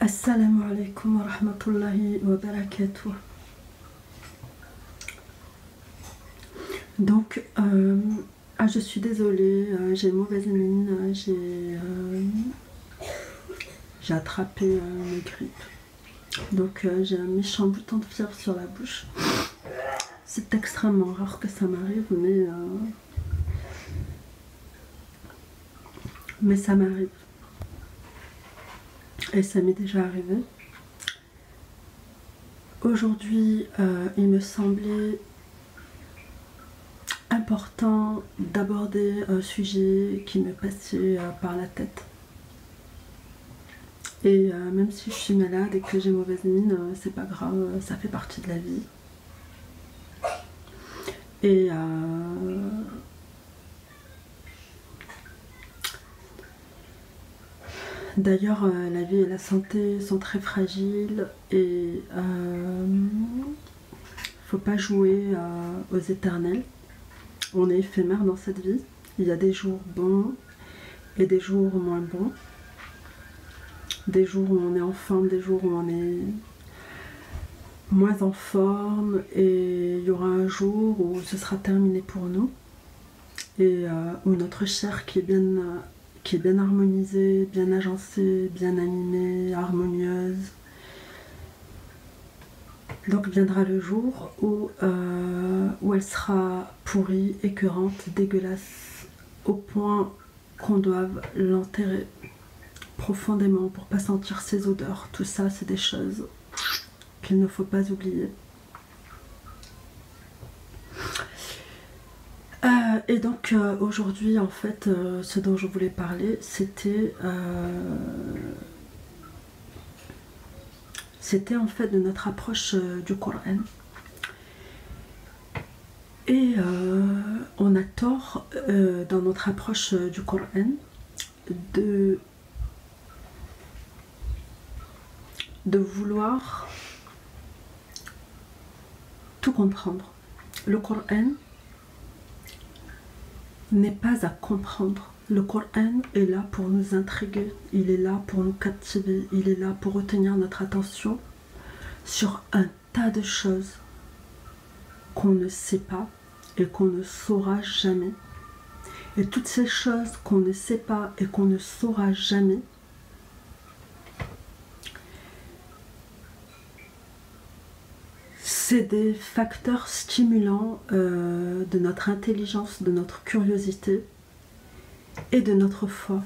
Assalamu alaikum wa rahmatullahi wa barakatuh. Donc, je suis désolée, j'ai une mauvaise mine, j'ai attrapé une grippe. Donc, j'ai un méchant bouton de fièvre sur la bouche. C'est extrêmement rare que ça m'arrive, mais ça m'arrive. Et ça m'est déjà arrivé. Aujourd'hui, il me semblait important d'aborder un sujet qui me passait par la tête. Et même si je suis malade et que j'ai mauvaise mine, c'est pas grave, ça fait partie de la vie. Et d'ailleurs, la vie et la santé sont très fragiles et faut pas jouer aux éternels. On est éphémère dans cette vie. Il y a des jours bons et des jours moins bons. Des jours où on est en forme, des jours où on est moins en forme. Et il y aura un jour où ce sera terminé pour nous. Et où notre chair qui est bien harmonisée, bien agencée, bien animée, harmonieuse. Donc viendra le jour où elle sera pourrie, écœurante, dégueulasse, au point qu'on doive l'enterrer profondément pour pas sentir ses odeurs. Tout ça, c'est des choses qu'il ne faut pas oublier. Et donc aujourd'hui, en fait, ce dont je voulais parler, c'était en fait de notre approche du Coran. Et on a tort dans notre approche du Coran de vouloir tout comprendre. Le Coran n'est pas à comprendre. Le Coran est là pour nous intriguer, il est là pour nous captiver, il est là pour retenir notre attention sur un tas de choses qu'on ne sait pas et qu'on ne saura jamais. Et toutes ces choses qu'on ne sait pas et qu'on ne saura jamais, c'est des facteurs stimulants de notre intelligence, de notre curiosité et de notre foi.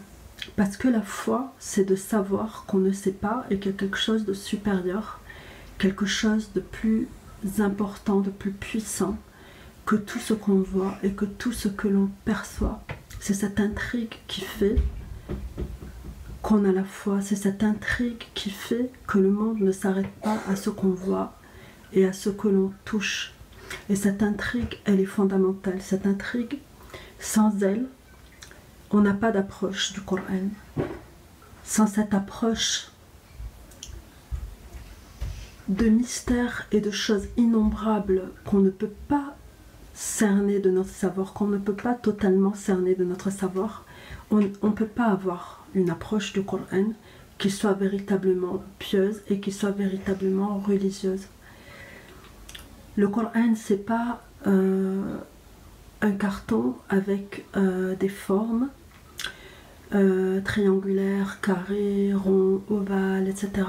Parce que la foi, c'est de savoir qu'on ne sait pas et qu'il y a quelque chose de supérieur, quelque chose de plus important, de plus puissant que tout ce qu'on voit et que tout ce que l'on perçoit. C'est cette intrigue qui fait qu'on a la foi, c'est cette intrigue qui fait que le monde ne s'arrête pas à ce qu'on voit et à ce que l'on touche. Et cette intrigue, elle est fondamentale. Cette intrigue, sans elle, on n'a pas d'approche du Coran. Sans cette approche de mystères et de choses innombrables qu'on ne peut pas cerner de notre savoir, qu'on ne peut pas totalement cerner de notre savoir, on ne peut pas avoir une approche du Coran qui soit véritablement pieuse et qui soit véritablement religieuse. Le Coran, c'est pas un carton avec des formes triangulaires, carrés, ronds, ovales, etc.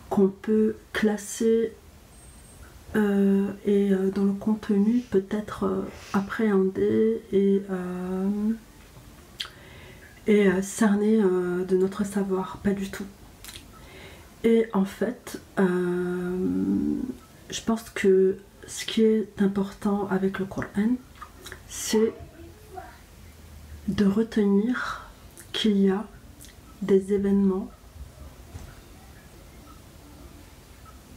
qu'on peut classer et dont le contenu peut être appréhendé et cerné de notre savoir. Pas du tout. Et en fait, je pense que ce qui est important avec le Coran, c'est de retenir qu'il y a des événements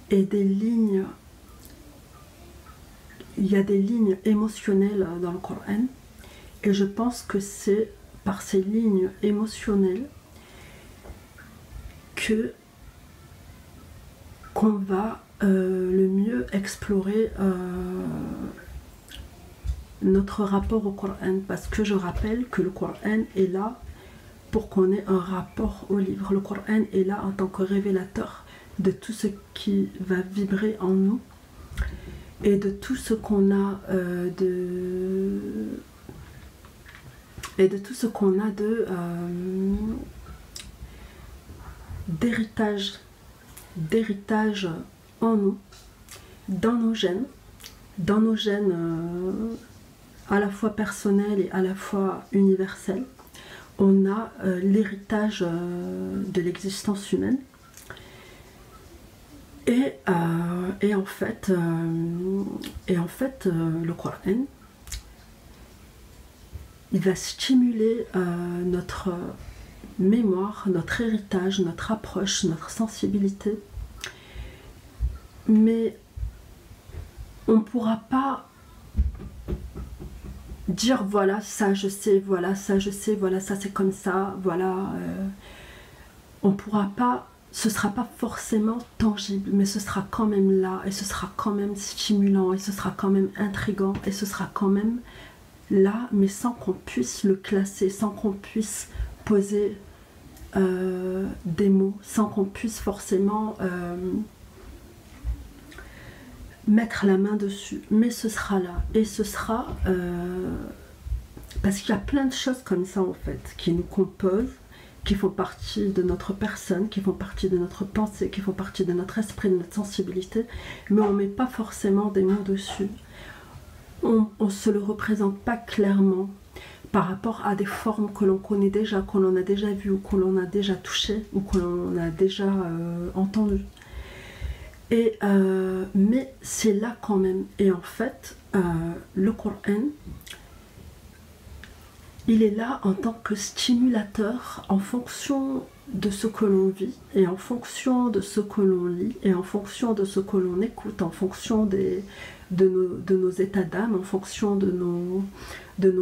et des lignes. Il y a des lignes émotionnelles dans le Coran, et je pense que c'est par ces lignes émotionnelles qu'on va le mieux explorer notre rapport au Coran, parce que je rappelle que le Coran est là pour qu'on ait un rapport au livre. Le Coran est là en tant que révélateur de tout ce qui va vibrer en nous et de tout ce qu'on a d'héritage en nous, dans nos gènes à la fois personnels et à la fois universels. On a l'héritage de l'existence humaine. Et en fait, le Coran, il va stimuler notre mémoire, notre héritage, notre approche, notre sensibilité. Mais on ne pourra pas dire voilà ça je sais, voilà ça je sais, voilà ça c'est comme ça, voilà. On pourra pas, ce sera pas forcément tangible, mais ce sera quand même là, et ce sera quand même stimulant, et ce sera quand même intriguant, et ce sera quand même là, mais sans qu'on puisse le classer, sans qu'on puisse poser des mots, sans qu'on puisse forcément mettre la main dessus. Mais ce sera là, et ce sera parce qu'il y a plein de choses comme ça en fait qui nous composent, qui font partie de notre personne, qui font partie de notre pensée, qui font partie de notre esprit, de notre sensibilité, mais on ne met pas forcément des mots dessus. On ne se le représente pas clairement par rapport à des formes que l'on connaît déjà, que l'on a déjà vues, ou que l'on a déjà touchées, ou que l'on a déjà entendues. Mais c'est là quand même. Et en fait, le Coran, il est là en tant que stimulateur en fonction de ce que l'on vit, et en fonction de ce que l'on lit, et en fonction de ce que l'on écoute, en fonction de nos états d'âme, en fonction de nos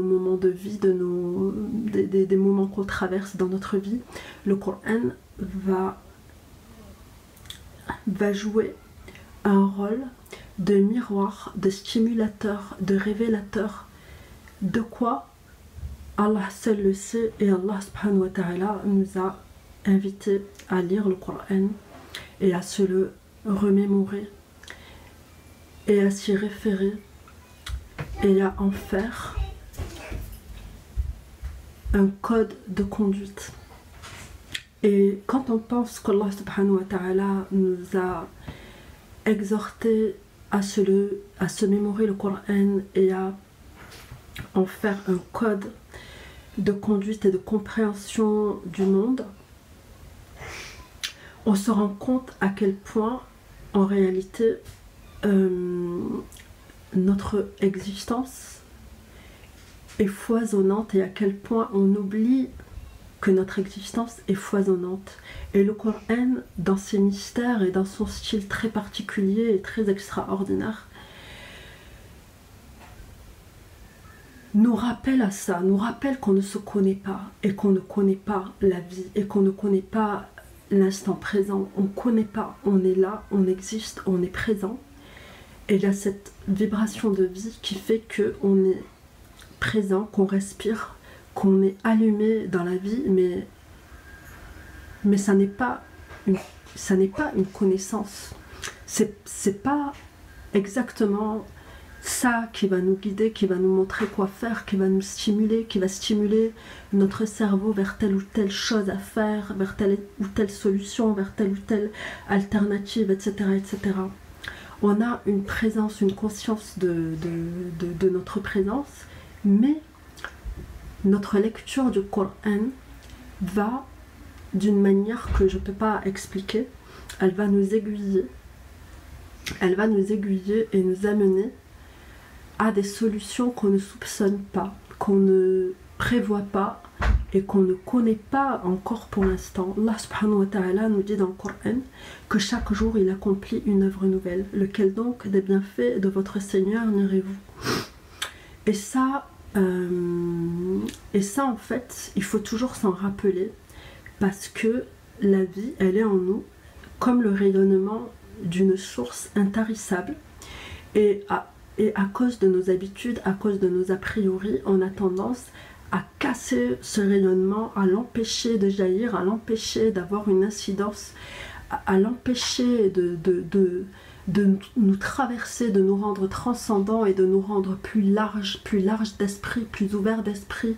moments de vie, des moments qu'on traverse dans notre vie. Le Coran va jouer un rôle de miroir, de stimulateur, de révélateur de quoi Allah seul le sait, et Allah subhanahu wa ta'ala nous a invités à lire le Coran et à se le remémorer et à s'y référer et à en faire un code de conduite. Et quand on pense qu'Allah subhanahu wa ta'ala nous a exhorté à se mémorer le Coran et à en faire un code de conduite et de compréhension du monde, on se rend compte à quel point en réalité notre existence est foisonnante, et à quel point on oublie que notre existence est foisonnante. Et le Coran, dans ses mystères et dans son style très particulier et très extraordinaire, nous rappelle à ça, nous rappelle qu'on ne se connaît pas, et qu'on ne connaît pas la vie, et qu'on ne connaît pas l'instant présent. On ne connaît pas, on est là, on existe, on est présent, et il y a cette vibration de vie qui fait qu'on est présent, qu'on respire, qu'on est allumé dans la vie, mais ça n'est pas une connaissance. C'est pas exactement ça qui va nous guider, qui va nous montrer quoi faire, qui va nous stimuler, qui va stimuler notre cerveau vers telle ou telle chose à faire, vers telle ou telle solution, vers telle ou telle alternative, etc. etc. On a une présence, une conscience de notre présence, mais notre lecture du Coran va d'une manière que je ne peux pas expliquer. Elle va nous aiguiller et nous amener à des solutions qu'on ne soupçonne pas, qu'on ne prévoit pas et qu'on ne connaît pas encore pour l'instant. Allah subhanahu wa ta'ala nous dit dans le Coran que chaque jour il accomplit une œuvre nouvelle. Lequel donc des bienfaits de votre Seigneur n'irez-vous? Et ça en fait, il faut toujours s'en rappeler, parce que la vie, elle est en nous comme le rayonnement d'une source intarissable, et à cause de nos habitudes, à cause de nos a priori, on a tendance à casser ce rayonnement, à l'empêcher de jaillir, à l'empêcher d'avoir une incidence, à l'empêcher de nous traverser, de nous rendre transcendants et de nous rendre plus large d'esprit, plus ouvert d'esprit,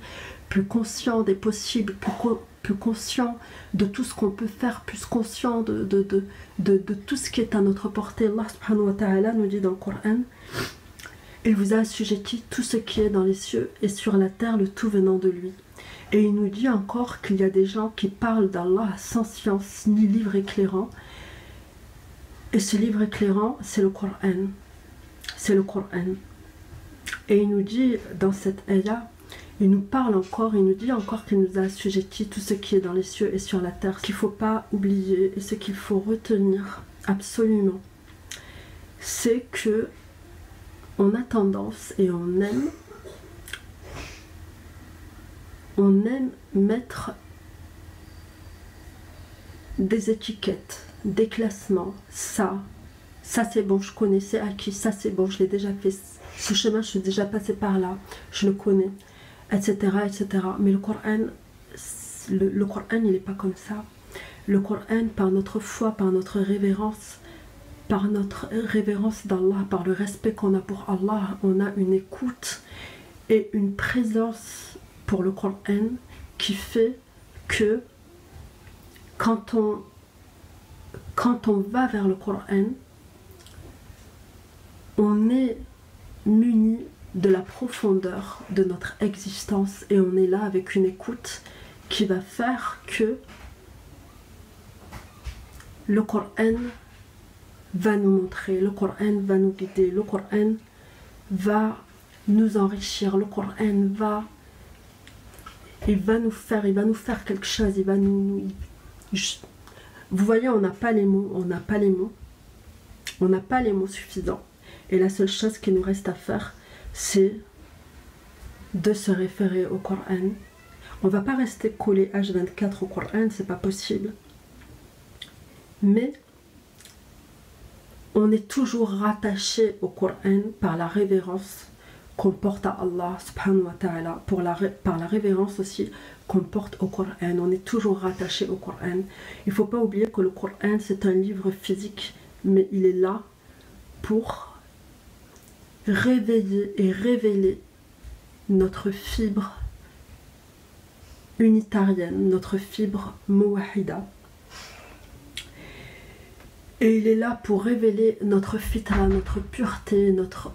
plus conscient des possibles, plus conscient de tout ce qu'on peut faire, plus conscient de tout ce qui est à notre portée. Allah subhanahu wa ta'ala nous dit dans le Coran: il vous a assujetti tout ce qui est dans les cieux et sur la terre, le tout venant de lui. Et il nous dit encore qu'il y a des gens qui parlent d'Allah sans science ni livre éclairant. Et ce livre éclairant, c'est le Coran. C'est le Coran. Et il nous dit dans cette ayah, il nous parle encore, il nous dit encore qu'il nous a assujetti tout ce qui est dans les cieux et sur la terre. Ce qu'il ne faut pas oublier et ce qu'il faut retenir absolument, c'est que on a tendance et on aime mettre des étiquettes, des classements. Ça c'est bon, je connais, c'est acquis, ça c'est bon, je l'ai déjà fait, ce chemin je suis déjà passé par là, je le connais, etc. etc. Mais le Coran il n'est pas comme ça. Le Coran, par notre foi, par notre révérence d'Allah, par le respect qu'on a pour Allah, on a une écoute et une présence pour le Coran qui fait que quand on va vers le Coran, on est muni de la profondeur de notre existence et on est là avec une écoute qui va faire que le Coran va nous montrer, le Coran va nous guider, le Coran va nous enrichir, le Coran va nous faire quelque chose, vous voyez, on n'a pas les mots suffisants. Et la seule chose qui nous reste à faire, c'est de se référer au Coran. On ne va pas rester collé H24 au Coran, c'est pas possible. Mais on est toujours rattaché au Coran par la révérence qu'on porte à Allah subhanahu wa ta'ala, par la révérence aussi qu'on porte au Coran. On est toujours rattaché au Coran. Il ne faut pas oublier que le Coran, c'est un livre physique, mais il est là pour réveiller et révéler notre fibre unitarienne, notre fibre muwahida. Et il est là pour révéler notre fitra, notre pureté, notre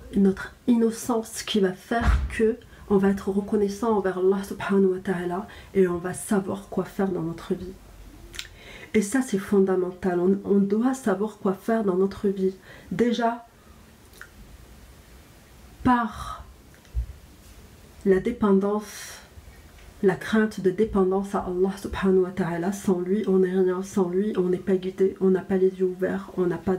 innocence, qui va faire que on va être reconnaissant envers Allah subhanahu wa ta'ala et on va savoir quoi faire dans notre vie. Et ça, c'est fondamental. On doit savoir quoi faire dans notre vie. Déjà, par la dépendance, la crainte de dépendance à Allah subhanahu wa ta'ala. Sans lui, on n'est rien. Sans lui, on n'est pas guidé. On n'a pas les yeux ouverts. On n'a pas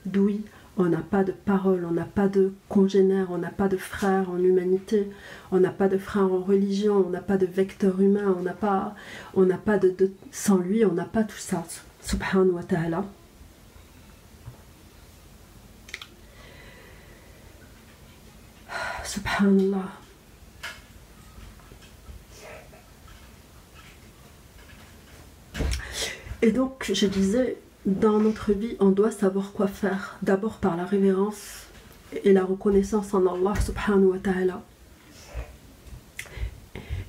d'ouïe. On n'a pas de parole. On n'a pas de congénères. On n'a pas de frères en humanité. On n'a pas de frères en religion. On n'a pas de vecteur humain. On n'a pas de sans lui, on n'a pas tout ça. Subhanahu wa ta'ala. Subhanallah. Et donc, je disais, dans notre vie, on doit savoir quoi faire. D'abord par la révérence et la reconnaissance en Allah subhanahu wa ta'ala.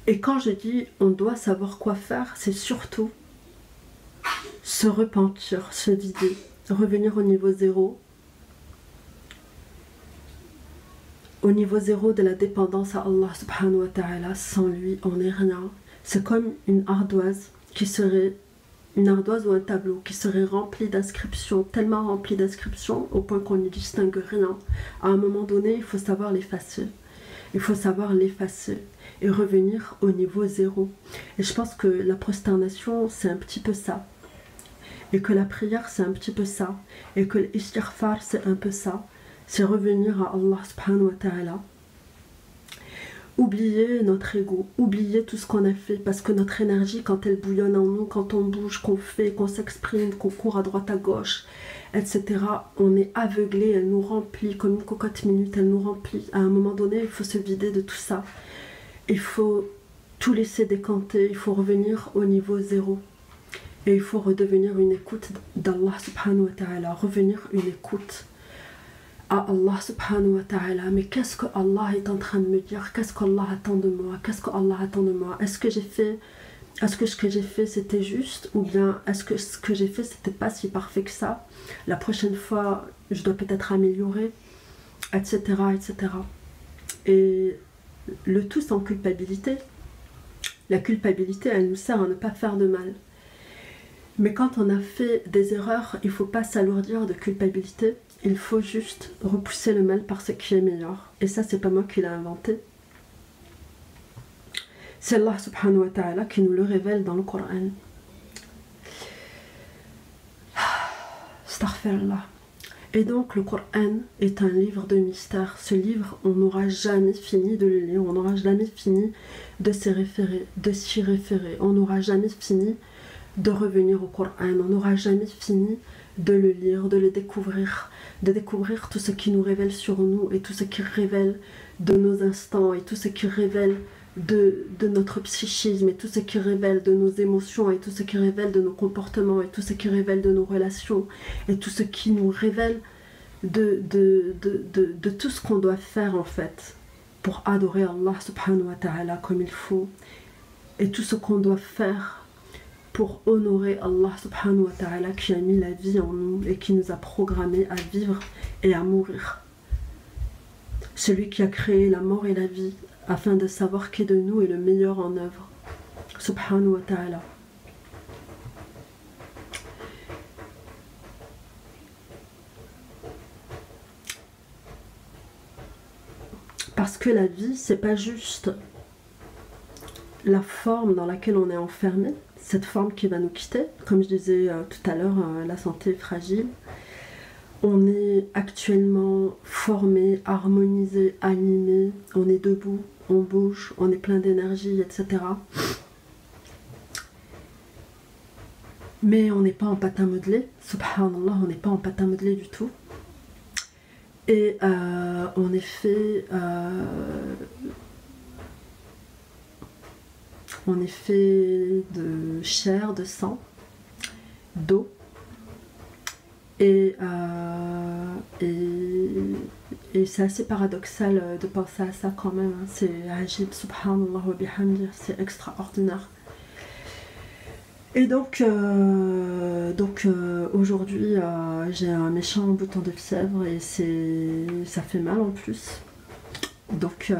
Et quand je dis on doit savoir quoi faire, c'est surtout se repentir, se vider, revenir au niveau zéro. Au niveau zéro de la dépendance à Allah subhanahu wa ta'ala. Sans lui, on n'est rien. C'est comme une ardoise qui serait... Une ardoise ou un tableau qui serait rempli d'inscriptions, tellement rempli d'inscriptions au point qu'on n'y distingue rien. À un moment donné, il faut savoir l'effacer. Il faut savoir l'effacer et revenir au niveau zéro. Et je pense que la prosternation, c'est un petit peu ça. Et que la prière, c'est un petit peu ça. Et que l'istighfar, c'est un peu ça. C'est revenir à Allah subhanahu wa ta'ala. Oublier notre ego, oublier tout ce qu'on a fait, parce que notre énergie, quand elle bouillonne en nous, quand on bouge, qu'on fait, qu'on s'exprime, qu'on court à droite à gauche, etc., on est aveuglé, elle nous remplit comme une cocotte minute, elle nous remplit. À un moment donné, il faut se vider de tout ça. il faut tout laisser décanter, il faut revenir au niveau zéro. Et il faut redevenir une écoute d'Allah subhanahu wa ta'ala, revenir une écoute à Allah subhanahu wa ta'ala. Mais qu'est-ce que Allah est en train de me dire? Qu'est-ce qu'Allah attend de moi? Qu'est-ce qu'Allah attend de moi? Est-ce que ce que j'ai fait c'était juste? Ou bien est-ce que ce que j'ai fait c'était pas si parfait que ça? La prochaine fois je dois peut-être améliorer, etc., etc. Et le tout sans culpabilité. La culpabilité, elle nous sert à ne pas faire de mal. Mais quand on a fait des erreurs, il ne faut pas s'alourdir de culpabilité. Il faut juste repousser le mal par ce qui est meilleur. Et ça, c'est pas moi qui l'ai inventé. C'est Allah subhanahu wa ta'ala qui nous le révèle dans le Coran. Astaghfirullah. Et donc le Coran est un livre de mystère. Ce livre, on n'aura jamais fini de le lire, on n'aura jamais fini de s'y référer, on n'aura jamais fini de revenir au Coran, on n'aura jamais fini de le lire, de le découvrir, de découvrir tout ce qui nous révèle sur nous et tout ce qui révèle de nos instants et tout ce qui révèle de notre psychisme et tout ce qui révèle de nos émotions et tout ce qui révèle de nos comportements et tout ce qui révèle de nos relations et tout ce qui nous révèle de tout ce qu'on doit faire en fait pour adorer Allah subhanahu wa ta'ala comme il faut et tout ce qu'on doit faire pour honorer Allah subhanahu wa ta'ala qui a mis la vie en nous et qui nous a programmés à vivre et à mourir. Celui qui a créé la mort et la vie afin de savoir qui de nous est le meilleur en œuvre. Subhanahu wa ta'ala. Parce que la vie, c'est pas juste la forme dans laquelle on est enfermé, cette forme qui va nous quitter. Comme je disais tout à l'heure, la santé est fragile. On est actuellement formé, harmonisé, animé, on est debout, on bouge, on est plein d'énergie, etc. Mais on n'est pas en pâte à modeler, subhanallah, on n'est pas en pâte à modeler du tout. Et on est fait de chair, de sang, d'eau. Et c'est assez paradoxal de penser à ça quand même. Hein. C'est ajib, subhanallah wa bihamdi, c'est extraordinaire. Et donc aujourd'hui j'ai un méchant bouton de fièvre et ça fait mal en plus. Donc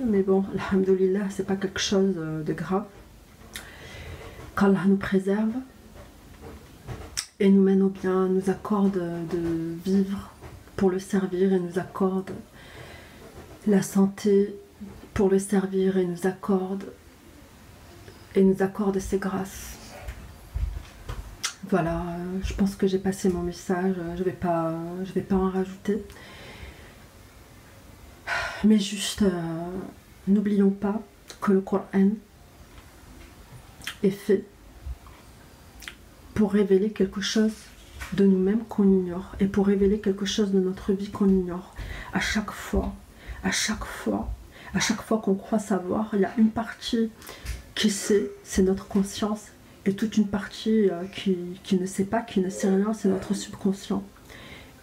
mais bon, alhamdoulilah, c'est pas quelque chose de grave. Qu'Allah nous préserve et nous mène au bien, nous accorde de vivre pour le servir et nous accorde la santé pour le servir et nous accorde ses grâces. Voilà, je pense que j'ai passé mon message, je vais pas en rajouter. Mais juste, n'oublions pas que le Coran est fait pour révéler quelque chose de nous-mêmes qu'on ignore et pour révéler quelque chose de notre vie qu'on ignore. À chaque fois qu'on croit savoir, il y a une partie qui sait, c'est notre conscience, et toute une partie qui ne sait pas, qui ne sait rien, c'est notre subconscient.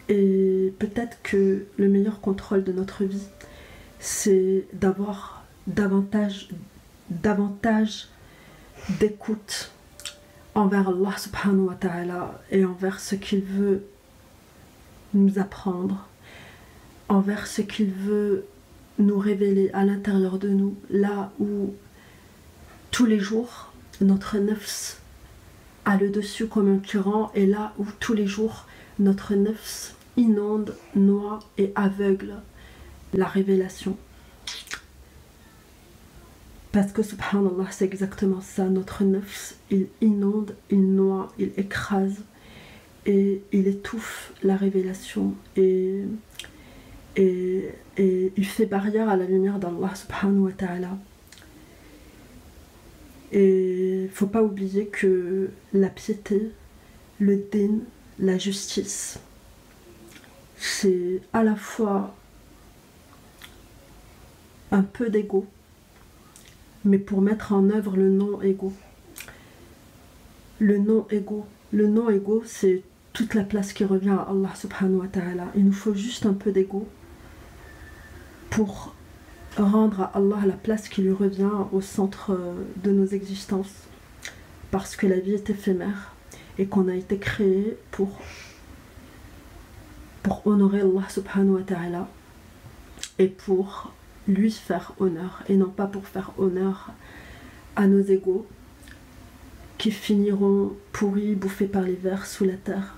Et peut-être que le meilleur contrôle de notre vie, c'est d'avoir davantage d'écoute envers Allah subhanahu wa ta'ala et envers ce qu'il veut nous apprendre, envers ce qu'il veut nous révéler à l'intérieur de nous, là où tous les jours notre nafs a le dessus comme un tyran et là où tous les jours notre nafs inonde, noie et aveugle la révélation. Parce que subhanallah, c'est exactement ça, notre nafs, il inonde, il noie, il écrase et il étouffe la révélation et il fait barrière à la lumière d'Allah subhanahu wa ta'ala. Et il ne faut pas oublier que la piété, le din, la justice, c'est à la fois un peu d'ego, mais pour mettre en œuvre le non-ego. Le non-ego, c'est toute la place qui revient à Allah subhanahu wa ta'ala. Il nous faut juste un peu d'ego pour rendre à Allah la place qui lui revient au centre de nos existences. Parce que la vie est éphémère et qu'on a été créé pour honorer Allah subhanahu wa ta'ala et pour lui faire honneur et non pas pour faire honneur à nos égos qui finiront pourris, bouffés par les vers sous la terre.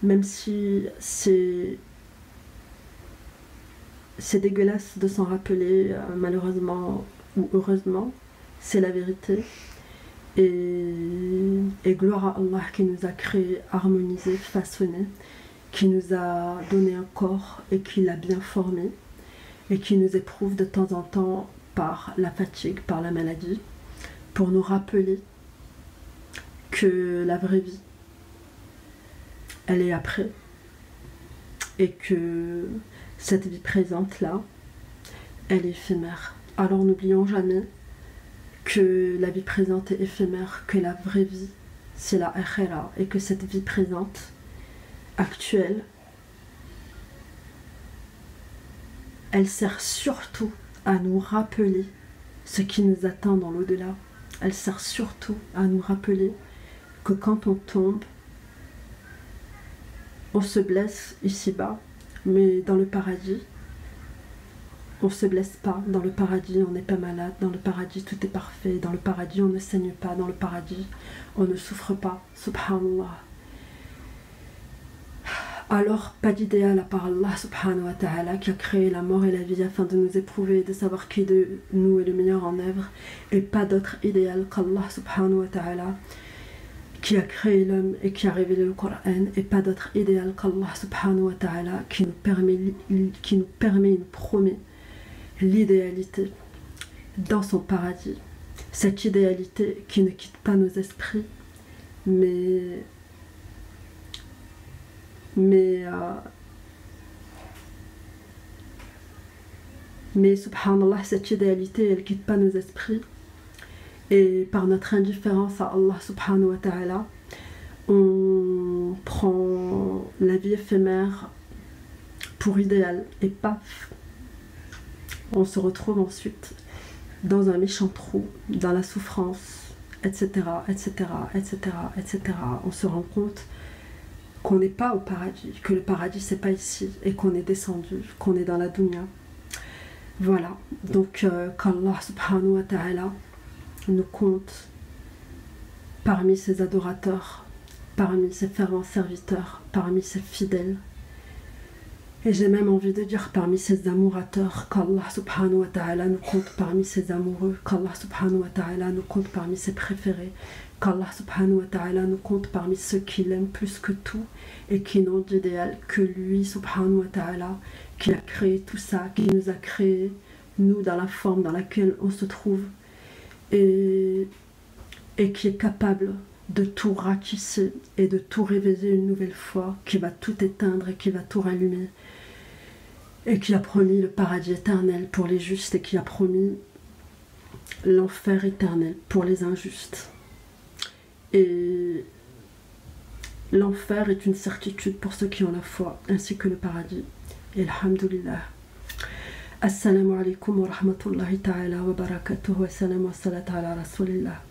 Même si c'est dégueulasse de s'en rappeler, malheureusement ou heureusement, c'est la vérité. Et gloire à Allah qui nous a créés, harmonisés, façonnés, qui nous a donné un corps et qui l'a bien formé, et qui nous éprouve de temps en temps par la fatigue, par la maladie, pour nous rappeler que la vraie vie, elle est après, et que cette vie présente-là, elle est éphémère. Alors n'oublions jamais que la vie présente est éphémère, que la vraie vie, c'est la akhira, et que cette vie présente, actuelle, elle sert surtout à nous rappeler ce qui nous attend dans l'au-delà. Elle sert surtout à nous rappeler que quand on tombe, on se blesse ici-bas, mais dans le paradis, on ne se blesse pas. Dans le paradis, on n'est pas malade. Dans le paradis, tout est parfait. Dans le paradis, on ne saigne pas. Dans le paradis, on ne souffre pas. Subhanallah. Alors, pas d'idéal à part Allah subhanahu wa ta'ala qui a créé la mort et la vie afin de nous éprouver et de savoir qui de nous est le meilleur en œuvre, et pas d'autre idéal qu'Allah subhanahu wa ta'ala qui a créé l'homme et qui a révélé le Coran, et pas d'autre idéal qu'Allah subhanahu wa ta'ala qui nous permet, il nous promet l'idéalité dans son paradis. Cette idéalité qui ne quitte pas nos esprits, mais subhanallah, cette idéalité, elle ne quitte pas nos esprits. Et par notre indifférence à Allah subhanahu wa ta'ala, on prend la vie éphémère pour idéal. Et paf, on se retrouve ensuite dans un méchant trou, dans la souffrance, etc., etc., etc., etc. On se rend compte qu'on n'est pas au paradis, que le paradis c'est pas ici, et qu'on est descendu, qu'on est dans la dunya. Voilà, donc qu'Allah subhanahu wa ta'ala nous compte parmi ses adorateurs, parmi ses fervents serviteurs, parmi ses fidèles, et j'ai même envie de dire parmi ses amourateurs, qu'Allah subhanahu wa ta'ala nous compte parmi ses amoureux, qu'Allah subhanahu wa ta'ala nous compte parmi ses préférés, qu'Allah subhanahu wa ta'ala nous compte parmi ceux qui l'aiment plus que tout et qui n'ont d'idéal que lui subhanahu wa ta'ala, qui a créé tout ça, qui nous a créé, nous, dans la forme dans laquelle on se trouve, et qui est capable de tout ratisser et de tout révéler une nouvelle fois, qui va tout éteindre et qui va tout rallumer, et qui a promis le paradis éternel pour les justes et qui a promis l'enfer éternel pour les injustes. Et l'enfer est une certitude pour ceux qui ont la foi, ainsi que le paradis. Et alhamdulillah. Assalamu alaikum wa rahmatullahi ta'ala wa barakatuh wa salam wa salat ala rasulillah.